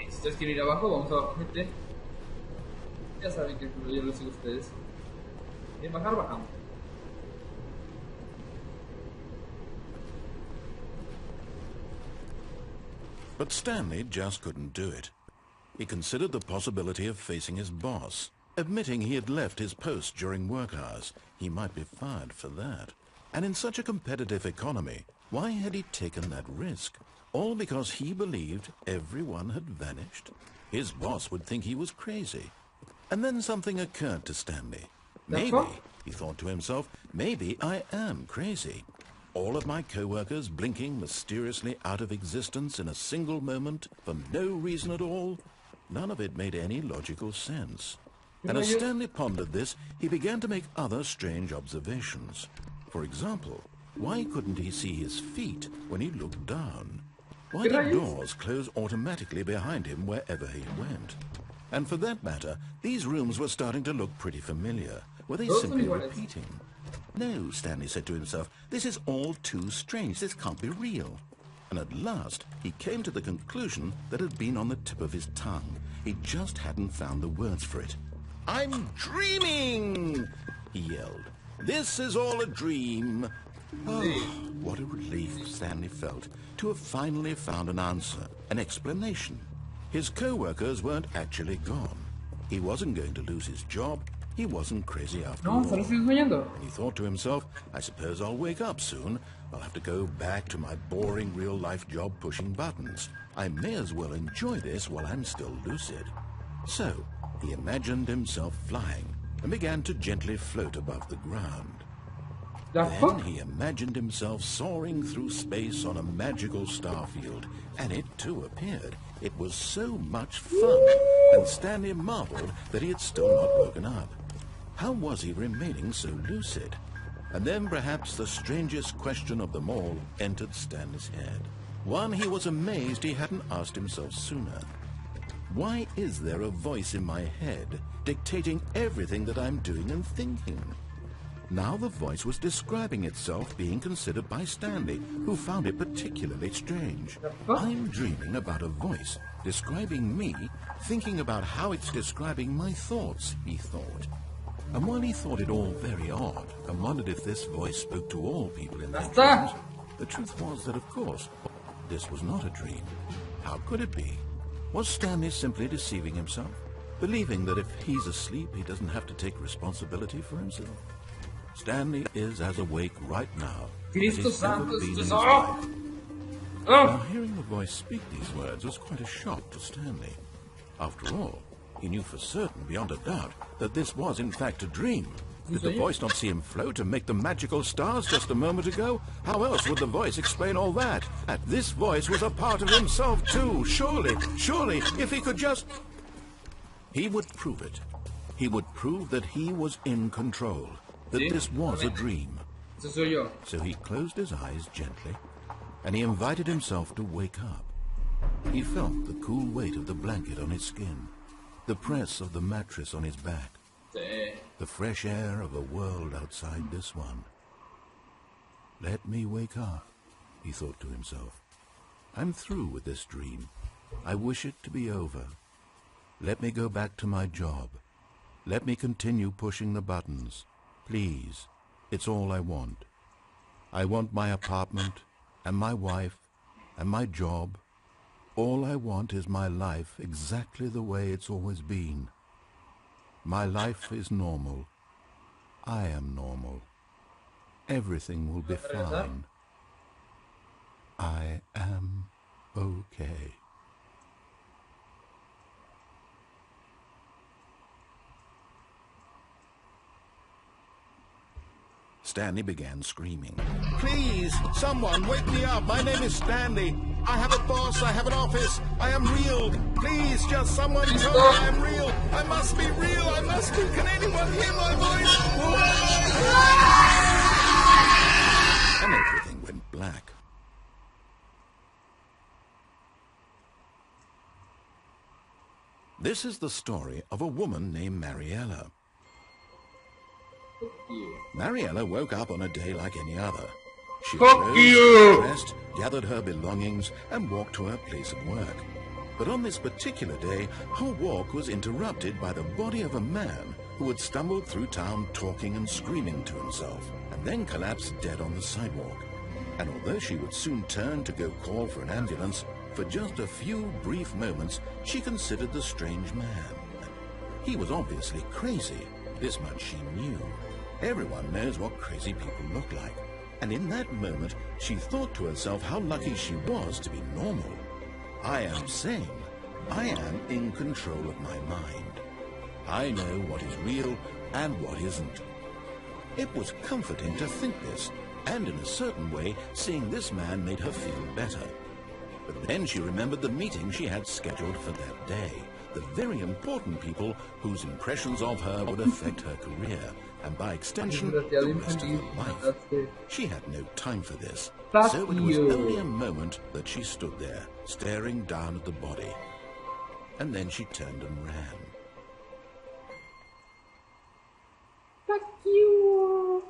Si ustedes quieren ir abajo, vamos abajo, gente. Ya saben que yo los sigo a ustedes. ¿Quieren bajar? Bajamos. But Stanley just couldn't do it. He considered the possibility of facing his boss, admitting he had left his post during work hours. He might be fired for that. And in such a competitive economy, why had he taken that risk? All because he believed everyone had vanished? His boss would think he was crazy. And then something occurred to Stanley. Maybe, he thought to himself, maybe I am crazy. All of my co-workers blinking mysteriously out of existence in a single moment for no reason at all. None of it made any logical sense. And as Stanley pondered this, he began to make other strange observations. For example, why couldn't he see his feet when he looked down? Why did doors close automatically behind him wherever he went? And for that matter, these rooms were starting to look pretty familiar. Were they simply repeating? No, Stanley said to himself, this is all too strange. This can't be real. And at last, he came to the conclusion that had been on the tip of his tongue. He just hadn't found the words for it. "I'm dreaming!" he yelled. "This is all a dream." Oh, what a relief Stanley felt to have finally found an answer, an explanation. His co-workers weren't actually gone. He wasn't going to lose his job. He wasn't crazy after all. And he thought to himself, I suppose I'll wake up soon. I'll have to go back to my boring real-life job pushing buttons. I may as well enjoy this while I'm still lucid. So, he imagined himself flying and began to gently float above the ground. Then he imagined himself soaring through space on a magical starfield, and it too appeared. It was so much fun, and Stanley marveled that he had still not woken up. How was he remaining so lucid? And then perhaps the strangest question of them all entered Stanley's head. One he was amazed he hadn't asked himself sooner. Why is there a voice in my head dictating everything that I'm doing and thinking? Now the voice was describing itself being considered by Stanley, who found it particularly strange. I'm dreaming about a voice describing me, thinking about how it's describing my thoughts, he thought. And while he thought it all very odd, and wondered if this voice spoke to all people in their dreams, the truth was that, of course, this was not a dream. How could it be? Was Stanley simply deceiving himself, believing that if he's asleep, he doesn't have to take responsibility for himself? Stanley is as awake right now as he's ever been in his life. Now, hearing the voice speak these words was quite a shock to Stanley. After all, he knew for certain, beyond a doubt, that this was in fact a dream. Did the voice not see him float and make the magical stars just a moment ago? How else would the voice explain all that? And this voice was a part of himself too. Surely, if he could just... He would prove it. He would prove that he was in control, that this was a dream. So he closed his eyes gently, and he invited himself to wake up. He felt the cool weight of the blanket on his skin, the press of the mattress on his back, the fresh air of a world outside this one. Let me wake up, he thought to himself. I'm through with this dream. I wish it to be over. Let me go back to my job. Let me continue pushing the buttons. Please, it's all I want. I want my apartment, and my wife, and my job. All I want is my life exactly the way it's always been. My life is normal. I am normal. Everything will be fine. I am okay. Stanley began screaming. Please, someone, wake me up. My name is Stanley. I have a boss. I have an office. I am real. Please, just someone tell me I am real. I must be real. I must be. Can anyone hear my voice? And everything went black. This is the story of a woman named Mariella. Mariella woke up on a day like any other. She rose, dressed, gathered her belongings, and walked to her place of work. But on this particular day, her walk was interrupted by the body of a man who had stumbled through town talking and screaming to himself, and then collapsed dead on the sidewalk. And although she would soon turn to go call for an ambulance, for just a few brief moments she considered the strange man. He was obviously crazy, this much she knew. Everyone knows what crazy people look like. And in that moment, she thought to herself how lucky she was to be normal. I am sane. I am in control of my mind. I know what is real and what isn't. It was comforting to think this, and in a certain way, seeing this man made her feel better. But then she remembered the meeting she had scheduled for that day, the very important people whose impressions of her would affect her career, and by extension, the rest of her life. She had no time for this, so it was only a moment that she stood there, staring down at the body. And then she turned and ran. Fuck you!